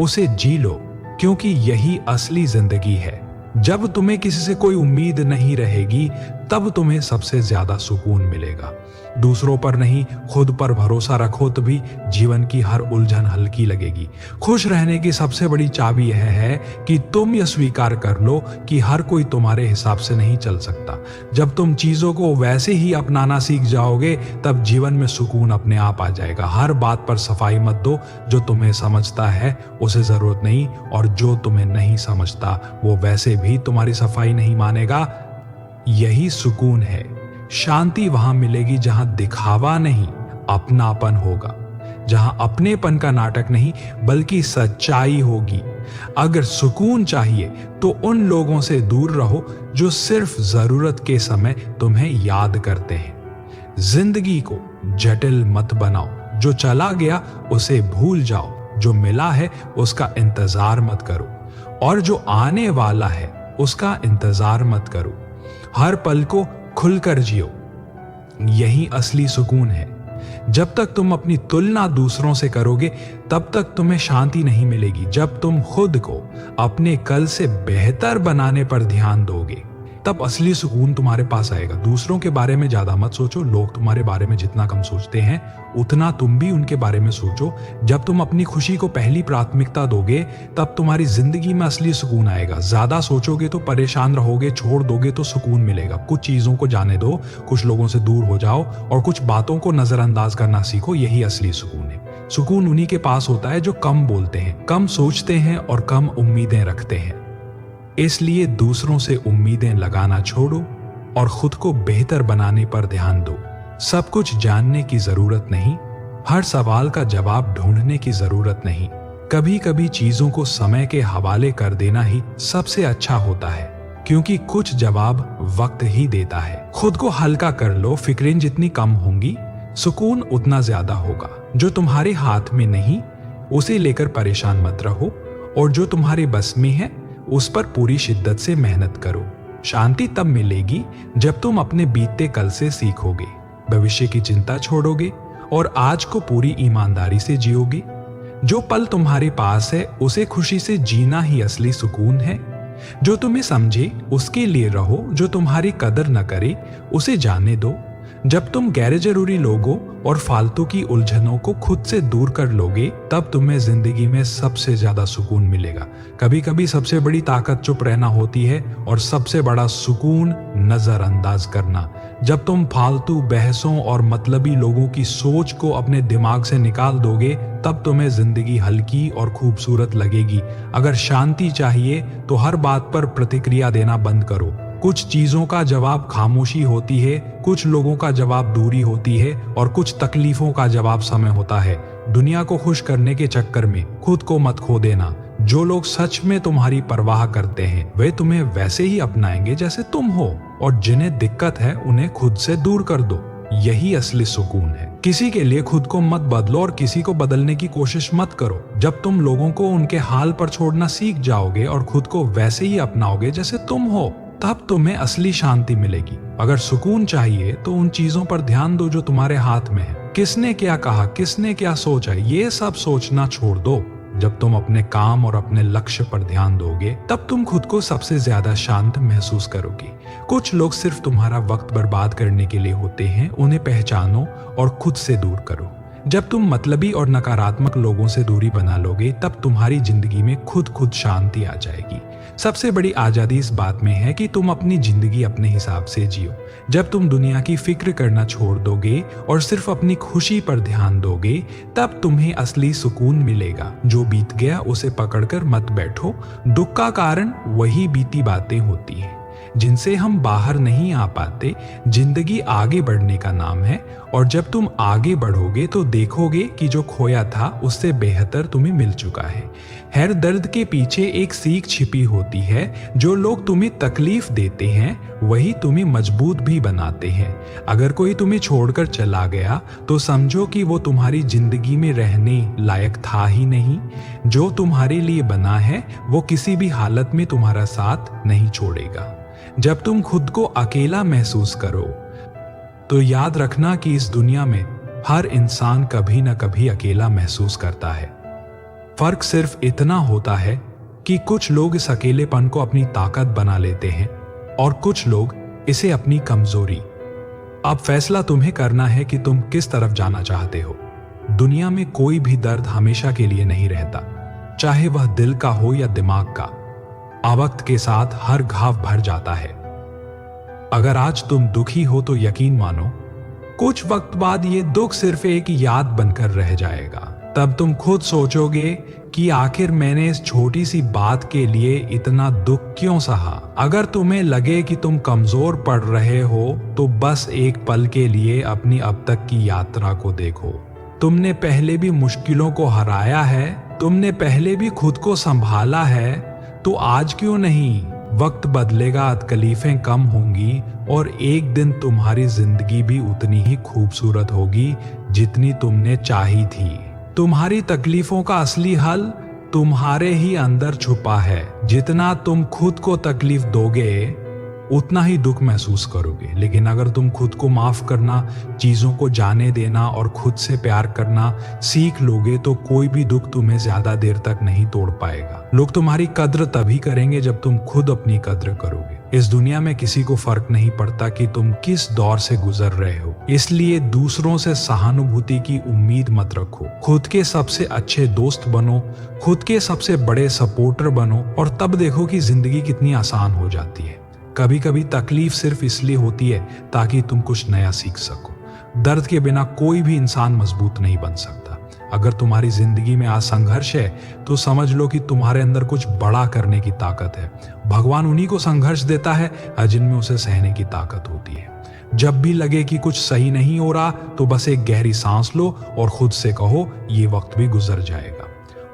उसे जी लो, क्योंकि यही असली जिंदगी है। जब तुम्हें किसी से कोई उम्मीद नहीं रहेगी तब तुम्हें सबसे ज्यादा सुकून मिलेगा। दूसरों पर नहीं, खुद पर भरोसा रखो तभी जीवन की हर उलझन हल्की लगेगी। खुश रहने की सबसे बड़ी चाबी यह है कि तुम यह स्वीकार कर लो कि हर कोई तुम्हारे हिसाब से नहीं चल सकता। जब तुम चीजों को वैसे ही अपनाना सीख जाओगे तब जीवन में सुकून अपने आप आ जाएगा। हर बात पर सफाई मत दो। जो तुम्हें समझता है उसे जरूरत नहीं, और जो तुम्हें नहीं समझता वो वैसे भी तुम्हारी सफाई नहीं मानेगा। यही सुकून है। शांति वहां मिलेगी जहां दिखावा नहीं, अपनापन होगा। जहां अपनेपन का नाटक नहीं बल्कि सच्चाई होगी। अगर सुकून चाहिए तो उन लोगों से दूर रहो जो सिर्फ जरूरत के समय तुम्हें याद करते हैं। जिंदगी को जटिल मत बनाओ। जो चला गया उसे भूल जाओ। जो मिला है उसका इंतजार मत करो, और जो आने वाला है उसका इंतजार मत करो। हर पल को खुलकर जियो। यही असली सुकून है। जब तक तुम अपनी तुलना दूसरों से करोगे तब तक तुम्हें शांति नहीं मिलेगी। जब तुम खुद को अपने कल से बेहतर बनाने पर ध्यान दोगे तब असली सुकून तुम्हारे पास आएगा। दूसरों के बारे में ज्यादा मत सोचो। लोग तुम्हारे बारे में जितना कम सोचते हैं उतना तुम भी उनके बारे में सोचो। जब तुम अपनी खुशी को पहली प्राथमिकता दोगे तब तुम्हारी जिंदगी में असली सुकून आएगा। ज्यादा सोचोगे तो परेशान रहोगे, छोड़ दोगे तो सुकून मिलेगा। कुछ चीजों को जाने दो, कुछ लोगों से दूर हो जाओ और कुछ बातों को नजरअंदाज करना सीखो। यही असली सुकून है। सुकून उन्हीं के पास होता है जो कम बोलते हैं, कम सोचते हैं और कम उम्मीदें रखते हैं। इसलिए दूसरों से उम्मीदें लगाना छोड़ो और खुद को बेहतर बनाने पर ध्यान दो। सब कुछ जानने की जरूरत नहीं, हर सवाल का जवाब ढूंढने की जरूरत नहीं। कभी कभी चीजों को समय के हवाले कर देना ही सबसे अच्छा होता है, क्योंकि कुछ जवाब वक्त ही देता है। खुद को हल्का कर लो। फिक्रें जितनी कम होंगी सुकून उतना ज्यादा होगा। जो तुम्हारे हाथ में नहीं उसे लेकर परेशान मत रहो, और जो तुम्हारे बस में है उस पर पूरी शिद्दत से मेहनत करो। शांति तब मिलेगी जब तुम अपने बीते कल से सीखोगे, भविष्य की चिंता छोड़ोगे और आज को पूरी ईमानदारी से जियोगे। जो पल तुम्हारे पास है उसे खुशी से जीना ही असली सुकून है। जो तुम्हें समझे उसके लिए रहो, जो तुम्हारी कदर न करे उसे जाने दो। जब तुम गैर जरूरी लोगों और फालतू की उलझनों को खुद से दूर कर लोगे तब तुम्हें जिंदगी में सबसे ज्यादा सुकून मिलेगा। कभी कभी सबसे बड़ी ताकत चुप रहना होती है और सबसे बड़ा सुकून नजरअंदाज करना। जब तुम फालतू बहसों और मतलबी लोगों की सोच को अपने दिमाग से निकाल दोगे तब तुम्हें जिंदगी हल्की और खूबसूरत लगेगी। अगर शांति चाहिए तो हर बात पर प्रतिक्रिया देना बंद करो। कुछ चीजों का जवाब खामोशी होती है, कुछ लोगों का जवाब दूरी होती है और कुछ तकलीफों का जवाब समय होता है। दुनिया को खुश करने के चक्कर में खुद को मत खो देना। जो लोग सच में तुम्हारी परवाह करते हैं वे तुम्हें वैसे ही अपनाएंगे जैसे तुम हो, और जिन्हें दिक्कत है उन्हें खुद से दूर कर दो। यही असली सुकून है। किसी के लिए खुद को मत बदलो और किसी को बदलने की कोशिश मत करो। जब तुम लोगों को उनके हाल पर छोड़ना सीख जाओगे और खुद को वैसे ही अपनाओगे जैसे तुम हो तब तुम्हें असली शांति मिलेगी। अगर सुकून चाहिए तो उन चीजों पर ध्यान दो जो तुम्हारे हाथ में है। किसने क्या कहा, किसने क्या सोचा, ये सब सोचना छोड़ दो। जब तुम अपने काम और अपने लक्ष्य पर ध्यान दोगे तब तुम खुद को सबसे ज्यादा शांत महसूस करोगे। कुछ लोग सिर्फ तुम्हारा वक्त बर्बाद करने के लिए होते हैं, उन्हें पहचानो और खुद से दूर करो। जब तुम मतलबी और नकारात्मक लोगों से दूरी बना लोगे तब तुम्हारी जिंदगी में खुद शांति आ जाएगी। सबसे बड़ी आजादी इस बात में है कि तुम अपनी जिंदगी अपने हिसाब से जियो। जब तुम दुनिया की फिक्र करना छोड़ दोगे और सिर्फ अपनी खुशी पर ध्यान दोगे तब तुम्हें असली सुकून मिलेगा। जो बीत गया उसे पकड़कर मत बैठो, दुख का कारण वही बीती बातें होती हैं जिनसे हम बाहर नहीं आ पाते। जिंदगी आगे बढ़ने का नाम है और जब तुम आगे बढ़ोगे तो देखोगे कि जो खोया था उससे बेहतर तुम्हें मिल चुका है। हर दर्द के पीछे एक सीख छिपी होती है। जो लोग तुम्हें तकलीफ देते हैं वही तुम्हें मजबूत भी बनाते हैं। अगर कोई तुम्हें छोड़कर चला गया तो समझो कि वो तुम्हारी जिंदगी में रहने लायक था ही नहीं। जो तुम्हारे लिए बना है वो किसी भी हालत में तुम्हारा साथ नहीं छोड़ेगा। जब तुम खुद को अकेला महसूस करो तो याद रखना कि इस दुनिया में हर इंसान कभी न कभी अकेला महसूस करता है। फर्क सिर्फ इतना होता है कि कुछ लोग इस अकेलेपन को अपनी ताकत बना लेते हैं और कुछ लोग इसे अपनी कमजोरी। अब फैसला तुम्हें करना है कि तुम किस तरफ जाना चाहते हो। दुनिया में कोई भी दर्द हमेशा के लिए नहीं रहता, चाहे वह दिल का हो या दिमाग का। वक्त के साथ हर घाव भर जाता है। अगर आज तुम दुखी हो तो यकीन मानो कुछ वक्त बाद ये दुख सिर्फ एक याद बनकर रह जाएगा। तब तुम खुद सोचोगे कि आखिर मैंने इस छोटी सी बात के लिए इतना दुख क्यों सहा। अगर तुम्हें लगे कि तुम कमजोर पड़ रहे हो तो बस एक पल के लिए अपनी अब तक की यात्रा को देखो। तुमने पहले भी मुश्किलों को हराया है, तुमने पहले भी खुद को संभाला है, तो आज क्यों नहीं। वक्त बदलेगा, तकलीफें कम होंगी और एक दिन तुम्हारी जिंदगी भी उतनी ही खूबसूरत होगी जितनी तुमने चाही थी। तुम्हारी तकलीफों का असली हल तुम्हारे ही अंदर छुपा है। जितना तुम खुद को तकलीफ दोगे उतना ही दुख महसूस करोगे, लेकिन अगर तुम खुद को माफ करना, चीजों को जाने देना और खुद से प्यार करना सीख लोगे तो कोई भी दुख तुम्हें ज्यादा देर तक नहीं तोड़ पाएगा। लोग तुम्हारी कद्र तभी करेंगे जब तुम खुद अपनी कद्र करोगे। इस दुनिया में किसी को फर्क नहीं पड़ता कि तुम किस दौर से गुजर रहे हो, इसलिए दूसरों से सहानुभूति की उम्मीद मत रखो। खुद के सबसे अच्छे दोस्त बनो, खुद के सबसे बड़े सपोर्टर बनो और तब देखो कि जिंदगी कितनी आसान हो जाती है। कभी कभी तकलीफ सिर्फ इसलिए होती है ताकि तुम कुछ नया सीख सको। दर्द के बिना कोई भी इंसान मजबूत नहीं बन सकता। अगर तुम्हारी जिंदगी में आज संघर्ष है तो समझ लो कि तुम्हारे अंदर कुछ बड़ा करने की ताकत है। भगवान उन्हीं को संघर्ष देता है जिनमें उसे सहने की ताकत होती है। जब भी लगे कि कुछ सही नहीं हो रहा तो बस एक गहरी सांस लो और खुद से कहो ये वक्त भी गुजर जाएगा।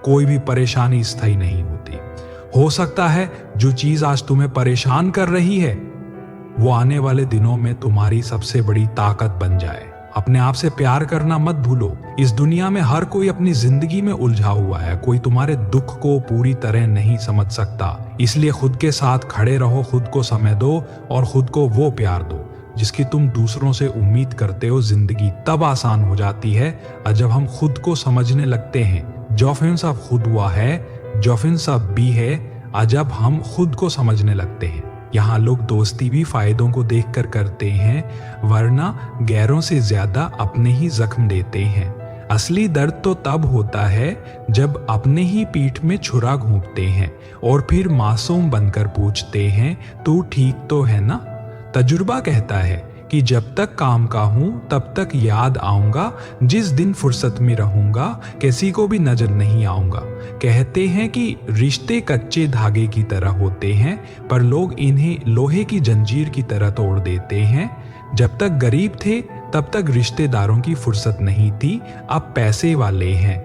कोई भी परेशानी स्थायी नहीं होती। हो सकता है जो चीज आज तुम्हें परेशान कर रही है वो आने वाले दिनों में तुम्हारी सबसे बड़ी ताकत बन जाए। अपने आप से प्यार करना मत भूलो। इस दुनिया में हर कोई अपनी जिंदगी में उलझा हुआ है, कोई तुम्हारे दुख को पूरी तरह नहीं समझ सकता। इसलिए खुद के साथ खड़े रहो, खुद को समय दो और खुद को वो प्यार दो जिसकी तुम दूसरों से उम्मीद करते हो। जिंदगी तब आसान हो जाती है जब हम खुद को समझने लगते हैं। जोफिन साहब खुद हुआ है, जोफिन साहब भी है जब हम खुद को समझने लगते हैं। यहाँ लोग दोस्ती भी फायदों को देखकर करते हैं, वरना गैरों से ज्यादा अपने ही जख्म देते हैं। असली दर्द तो तब होता है जब अपने ही पीठ में छुरा घोंपते हैं और फिर मासूम बनकर पूछते हैं तू ठीक तो है ना। तजुर्बा कहता है कि जब तक काम का हूं तब तक याद आऊंगा, जिस दिन फुर्सत में रहूंगा किसी को भी नजर नहीं आऊंगा। कहते हैं कि रिश्ते कच्चे धागे की तरह होते हैं पर लोग इन्हें लोहे की जंजीर की तरह तोड़ देते हैं। जब तक गरीब थे तब तक रिश्तेदारों की फुर्सत नहीं थी, अब पैसे वाले हैं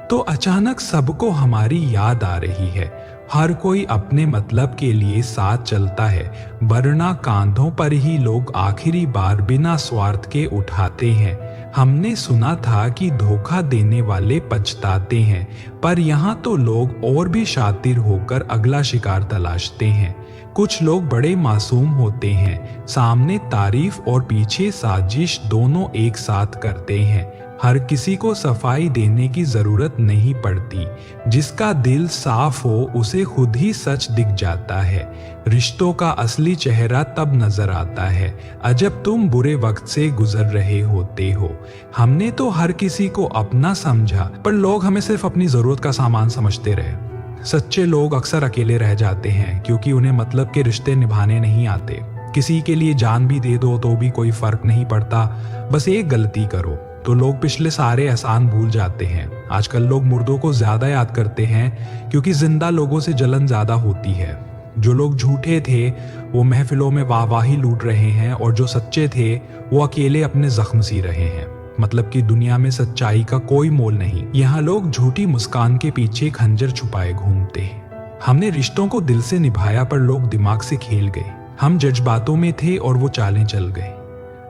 तो अचानक सबको हमारी याद आ रही है। हर कोई अपने मतलब के लिए साथ चलता है, वरना कांधों पर ही लोग आखिरी बार बिना स्वार्थ के उठाते हैं। हमने सुना था कि धोखा देने वाले पछताते हैं, पर यहाँ तो लोग और भी शातिर होकर अगला शिकार तलाशते हैं। कुछ लोग बड़े मासूम होते हैं, सामने तारीफ और पीछे साजिश दोनों एक साथ करते हैं। हर किसी को सफाई देने की जरूरत नहीं पड़ती। जिसका दिल साफ हो उसे खुद ही सच दिख जाता है। रिश्तों का असली चेहरा तब नजर आता है अजब तुम बुरे वक्त से गुजर रहे होते हो। हमने तो हर किसी को अपना समझा, पर लोग हमें सिर्फ अपनी जरूरत का सामान समझते रहे। सच्चे लोग अक्सर अकेले रह जाते हैं क्योंकि उन्हें मतलब के रिश्ते निभाने नहीं आते। किसी के लिए जान भी दे दो तो भी कोई फर्क नहीं पड़ता, बस एक गलती करो तो लोग पिछले सारे एहसान भूल जाते हैं। आजकल लोग मुर्दों को ज्यादा याद करते हैं क्योंकि जिंदा लोगों से जलन ज्यादा होती है। जो लोग झूठे थे वो महफिलों में वाहवाही लूट रहे हैं और जो सच्चे थे वो अकेले अपने जख्म सी रहे हैं। मतलब कि दुनिया में सच्चाई का कोई मोल नहीं। यहाँ लोग झूठी मुस्कान के पीछे खंजर छुपाए घूमते हैं। हमने रिश्तों को दिल से निभाया पर लोग दिमाग से खेल गए। हम जज्बातों में थे और वो चालें चल गए।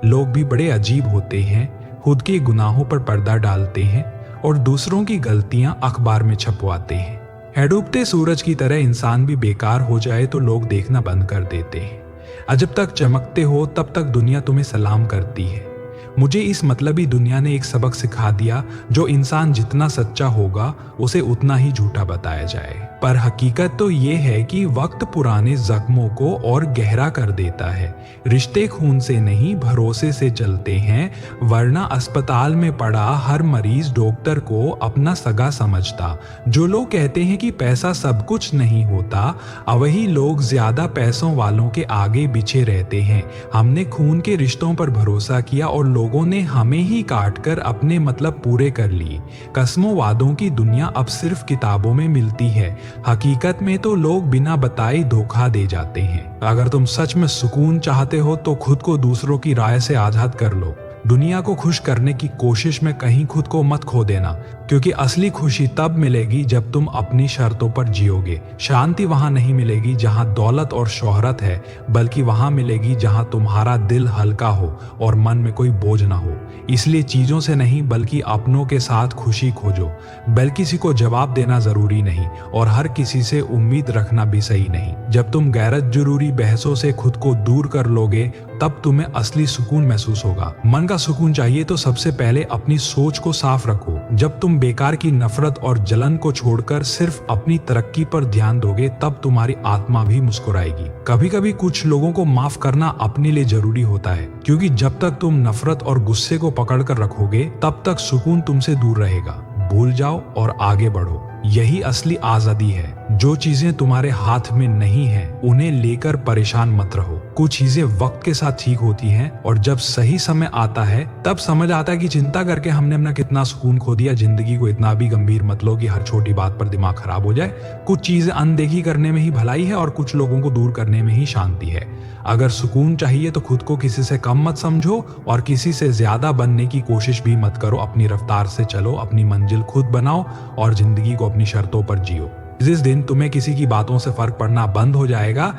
लोग भी बड़े अजीब होते हैं, खुद के गुनाहों पर पर्दा डालते हैं और दूसरों की गलतियां अखबार में छपवाते हैं। है डूबते सूरज की तरह इंसान भी बेकार हो जाए तो लोग देखना बंद कर देते हैं। जब तक चमकते हो तब तक दुनिया तुम्हें सलाम करती है। मुझे इस मतलबी दुनिया ने एक सबक सिखा दिया, जो इंसान जितना सच्चा होगा उसे उतना ही झूठा बताया जाए। पर हकीकत तो ये है कि वक्त पुराने जख्मों को और गहरा कर देता है। रिश्ते खून से नहीं भरोसे से चलते हैं, वरना अस्पताल में पड़ा हर मरीज डॉक्टर को अपना सगा समझता। जो लोग कहते हैं कि पैसा सब कुछ नहीं होता, वही लोग ज्यादा पैसों वालों के आगे पीछे रहते हैं। हमने खून के रिश्तों पर भरोसा किया और लोगों ने हमें ही काट कर अपने मतलब पूरे कर लिए। कसमों वादों की दुनिया अब सिर्फ किताबों में मिलती है। हकीकत में तो लोग बिना बताए धोखा दे जाते हैं। अगर तुम सच में सुकून चाहते हो तो खुद को दूसरों की राय से आजाद कर लो। दुनिया को खुश करने की कोशिश में कहीं खुद को मत खो देना, क्योंकि असली खुशी तब मिलेगी जब तुम अपनी शर्तों पर जियोगे। शांति वहां नहीं मिलेगी जहां दौलत और शोहरत है, बल्कि वहां मिलेगी जहां तुम्हारा दिल हल्का हो और मन में कोई बोझ ना हो। इसलिए चीजों से नहीं बल्कि अपनों के साथ खुशी खोजो। बल्कि किसी को जवाब देना जरूरी नहीं और हर किसी से उम्मीद रखना भी सही नहीं। जब तुम गैरत जरूरी बहसों से खुद को दूर कर लोगे तब तुम्हें असली सुकून महसूस होगा। मन का सुकून चाहिए तो सबसे पहले अपनी सोच को साफ रखो। जब तुम बेकार की नफरत और जलन को छोड़कर सिर्फ अपनी तरक्की पर ध्यान दोगे तब तुम्हारी आत्मा भी मुस्कुराएगी। कभी कभी कुछ लोगों को माफ करना अपने लिए जरूरी होता है, क्योंकि जब तक तुम नफरत और गुस्से को पकड़ कर रखोगे तब तक सुकून तुमसे दूर रहेगा। भूल जाओ और आगे बढ़ो, यही असली आजादी है। जो चीजें तुम्हारे हाथ में नहीं है उन्हें लेकर परेशान मत रहो। कुछ चीजें वक्त के साथ ठीक होती हैं और जब सही समय आता है तब समझ आता है कि चिंता करके हमने अपना कितना सुकून खो दिया। जिंदगी को इतना भी गंभीर मत लो कि हर छोटी बात पर दिमाग खराब हो जाए। कुछ चीजें अनदेखी करने में ही भलाई है और कुछ लोगों को दूर करने में ही शांति है। अगर सुकून चाहिए तो खुद को किसी से कम मत समझो और किसी से ज्यादा बनने की कोशिश भी मत करो। अपनी रफ्तार से चलो, अपनी मंजिल खुद बनाओ और जिंदगी को अपनी शर्तों पर जियो। जिस दिन तुम्हें किसी की बातों से फर्क पड़ना बंद हो जाएगा,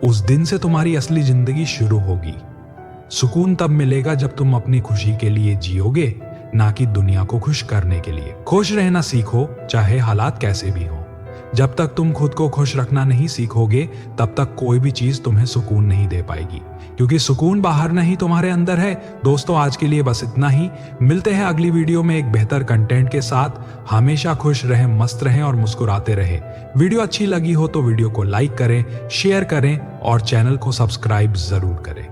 उस दिन से तुम्हारी असली जिंदगी शुरू होगी। सुकून तब मिलेगा जब तुम अपनी खुशी के लिए जियोगे, ना कि दुनिया को खुश करने के लिए। खुश रहना सीखो, चाहे हालात कैसे भी हो। जब तक तुम खुद को खुश रखना नहीं सीखोगे तब तक कोई भी चीज तुम्हें सुकून नहीं दे पाएगी, क्योंकि सुकून बाहर नहीं तुम्हारे अंदर है। दोस्तों, आज के लिए बस इतना ही। मिलते हैं अगली वीडियो में एक बेहतर कंटेंट के साथ। हमेशा खुश रहें, मस्त रहें और मुस्कुराते रहें। वीडियो अच्छी लगी हो तो वीडियो को लाइक करें, शेयर करें और चैनल को सब्सक्राइब जरूर करें।